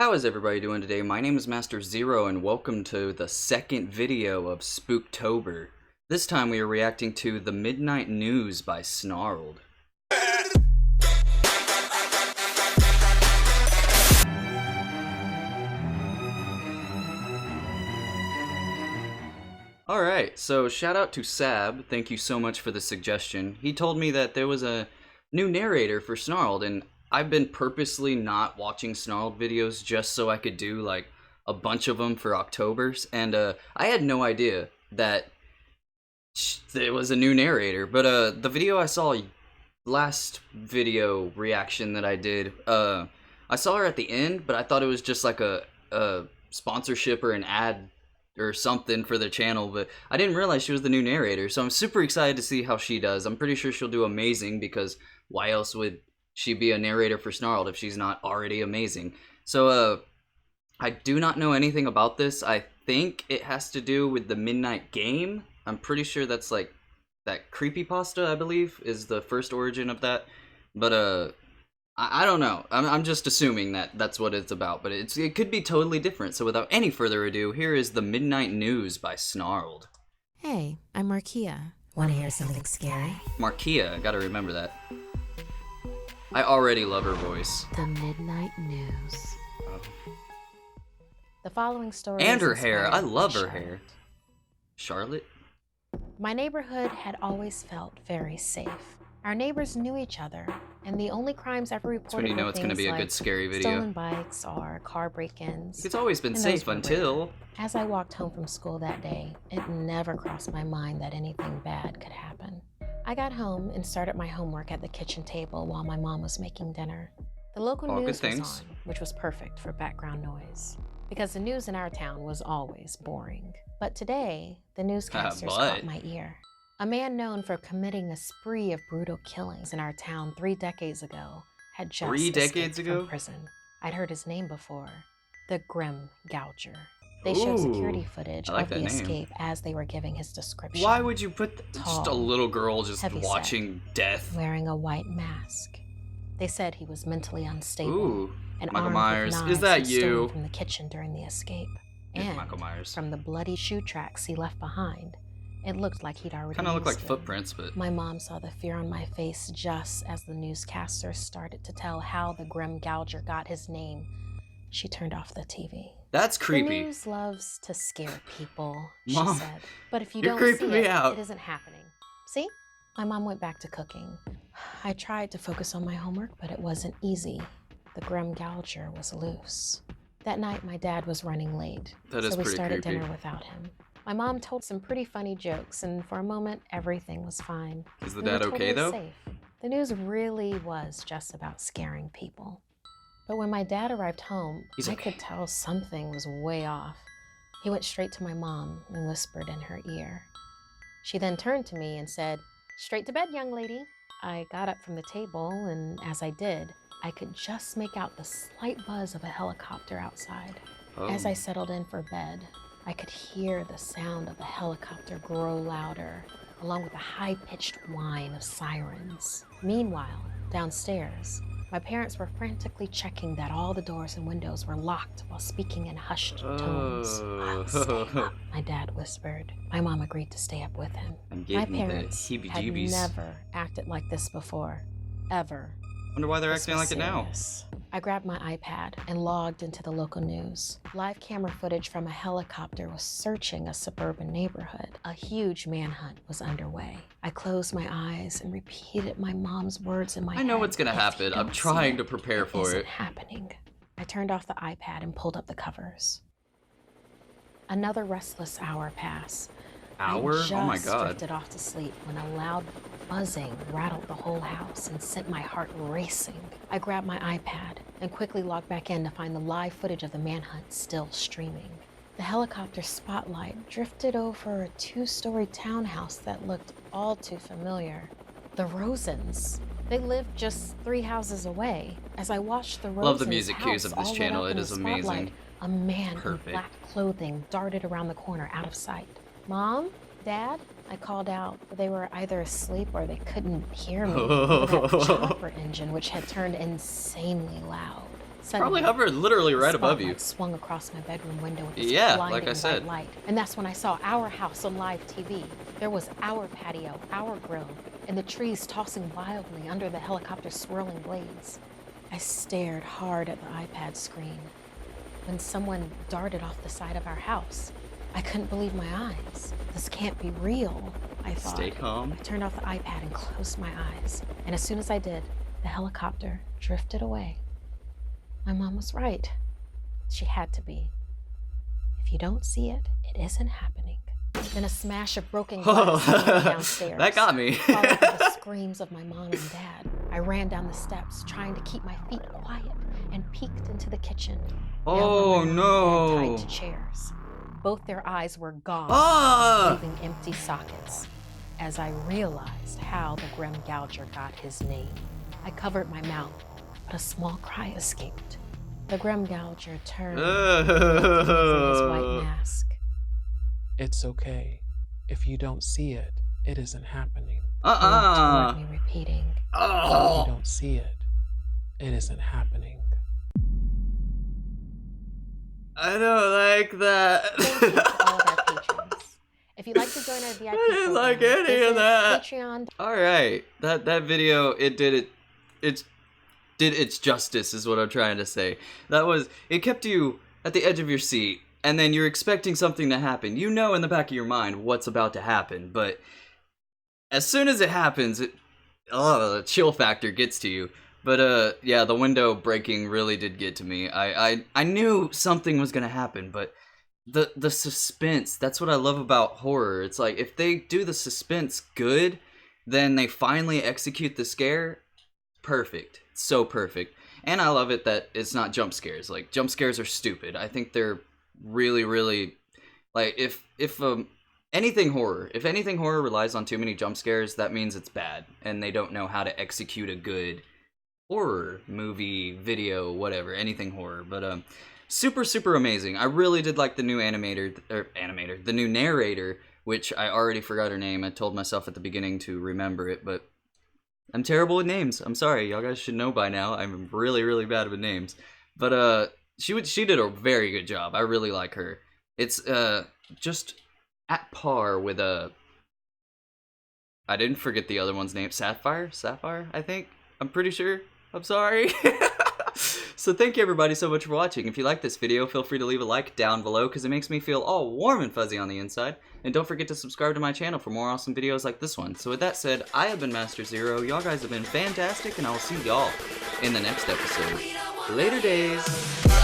How is everybody doing today? My name is Master Zero and welcome to the second video of Spooktober. This time we are reacting to The Midnight News by Snarled. Alright, so shout out to Sab, thank you so much for the suggestion. He told me that there was a new narrator for Snarled, and I've been purposely not watching Snarled videos just so I could do like a bunch of them for October's, and I had no idea that there was a new narrator, but the video I saw, last video reaction that I did, I saw her at the end, but I thought it was just like a sponsorship or an ad or something for the channel, but I didn't realize she was the new narrator, so I'm super excited to see how she does. I'm pretty sure she'll do amazing, because why else would she be a narrator for Snarled if she's not already amazing? So, I do not know anything about this. I think it has to do with the Midnight Game. I'm pretty sure that's like, that creepypasta, I believe, is the first origin of that, but, I don't know. I'm just assuming that that's what it's about, but it could be totally different. So without any further ado, here is The Midnight News by Snarled. Hey, I'm Markia. Want to hear something scary? Markia, I gotta remember that. I already love her voice. The Midnight News. Oh. The following story And is her hair. I inspired by love her Charlotte. hair. Charlotte? My neighborhood had always felt very safe. Our neighbors knew each other, and the only crimes ever reported That's when you know were it's gonna things be a like good scary video. stolen bikes or car break-ins. It's always been And those safe were until... rare. As I walked home from school that day, it never crossed my mind that anything bad could happen. I got home and started my homework at the kitchen table while my mom was making dinner. The local All good news was things. on, which was perfect for background noise, because the news in our town was always boring. But today, the newscasters caught my ear. A man known for committing a spree of brutal killings in our town 3 decades ago had just 3 decades escaped ago? from prison. I'd heard his name before, the Grim Gouger. They showed security Ooh, footage I like of the that name. escape as they were giving his description. Why would you put just a Tall, little girl just heavyset, watching death? wearing a white mask. They said he was mentally unstable Ooh, and Michael armed Myers. with Is knives that he'd stolen you? from the kitchen during the escape. It's And Michael Myers. from the bloody shoe tracks he left behind, it looked like he'd already Kind of look like used them. footprints, but... My mom saw the fear on my face just as the newscaster started to tell how the Grim Gouger got his name. She turned off the TV. That's The creepy. news loves to scare people, Mom, she said. But if you you're don't see creeping me it, out. it isn't happening. See? My mom went back to cooking. I tried to focus on my homework, but it wasn't easy. The Grim Gouger was loose. That night, my dad was running late, That is so we pretty started creepy. dinner without him. My mom told some pretty funny jokes, and for a moment, everything was fine. Is the We were dad okay, totally though? safe. The news really was just about scaring people. But when my dad arrived home, He's I okay. could tell something was way off. He went straight to my mom and whispered in her ear. She then turned to me and said, "Straight to bed, young lady." I got up from the table, and as I did, I could just make out the slight buzz of a helicopter outside. Oh. As I settled in for bed, I could hear the sound of the helicopter grow louder, along with a high-pitched whine of sirens. Meanwhile, downstairs, my parents were frantically checking that all the doors and windows were locked while speaking in hushed tones. "I'll stay up," my dad whispered. My mom agreed to stay up with him. I'm My getting the parents had heebie-jeebies. never acted like this before, ever. Wonder why they're This acting was like it now. serious. I grabbed my iPad and logged into the local news. Live camera footage from a helicopter was searching a suburban neighborhood. A huge manhunt was underway. I closed my eyes and repeated my mom's words in my head. I know what's gonna "If you happen. I'm don't see trying it, to prepare for isn't it. happening." I turned off the iPad and pulled up the covers. Another restless hour passed. Hour? I Oh my just god. drifted off to sleep when a loud buzzing rattled the whole house and sent my heart racing. I grabbed my iPad and quickly logged back in to find the live footage of the manhunt still streaming. The helicopter spotlight drifted over a 2-story townhouse that looked all too familiar. The Rosens. They lived just 3 houses away. As I watched the Rosens' Love the music cues house of this all lit channel. up It in is the spotlight, amazing. a man Perfect. in black clothing darted around the corner out of sight. "Mom? Dad?" I called out, but they were either asleep or they couldn't hear me. Or that chopper engine, which had turned insanely loud. Probably Suddenly, hovered literally right above you. spotlight swung across my bedroom window with this Yeah, blinding like I said. bright light. And that's when I saw our house on live TV. There was our patio, our grill, and the trees tossing wildly under the helicopter's swirling blades. I stared hard at the iPad screen when someone darted off the side of our house. I couldn't believe my eyes. This can't be real, I thought. Stay calm. I turned off the iPad and closed my eyes. And as soon as I did, the helicopter drifted away. My mom was right. She had to be. If you don't see it, it isn't happening. Then a smash of broken glass came downstairs. That got me. Followed by the screams of my mom and dad. I ran down the steps, trying to keep my feet quiet, and peeked into the kitchen. Oh no! Tied to chairs. Both their eyes were gone, leaving empty sockets. As I realized how the Grim Gouger got his name, I covered my mouth, but a small cry escaped. The Grim Gouger turned in his white mask. It's okay. If you don't see it, it isn't happening. He walked toward me, repeating, If you don't see it, it isn't happening. I don't like that. Thank you to all of our patrons. If you'd like to join our VIP I didn't like program, any of visit that. Patreon. All right, that video, it did its justice, is what I'm trying to say. It kept you at the edge of your seat, and then you're expecting something to happen. You know in the back of your mind what's about to happen, but as soon as it happens, the chill factor gets to you. But yeah, the window breaking really did get to me. I knew something was gonna happen, but the suspense, that's what I love about horror. It's like, if they do the suspense good, then they finally execute the scare. Perfect. So perfect. And I love it that it's not jump scares. Like, jump scares are stupid. I think they're really, really, like, if anything horror relies on too many jump scares, that means it's bad, and they don't know how to execute a good horror movie, video, whatever, anything horror. But super, super amazing. I really did like the new the new narrator, which I already forgot her name. I told myself at the beginning to remember it, but I'm terrible with names. I'm sorry, y'all guys should know by now. I'm really, really bad with names. But she did a very good job. I really like her. It's just at par with I didn't forget the other one's name. Sapphire, I think. I'm pretty sure. I'm sorry. So thank you everybody so much for watching. If you like this video, feel free to leave a like down below, because it makes me feel all warm and fuzzy on the inside. And don't forget to subscribe to my channel for more awesome videos like this one. So with that said, I have been Master Zero. Y'all guys have been fantastic, and I will see y'all in the next episode. Later days.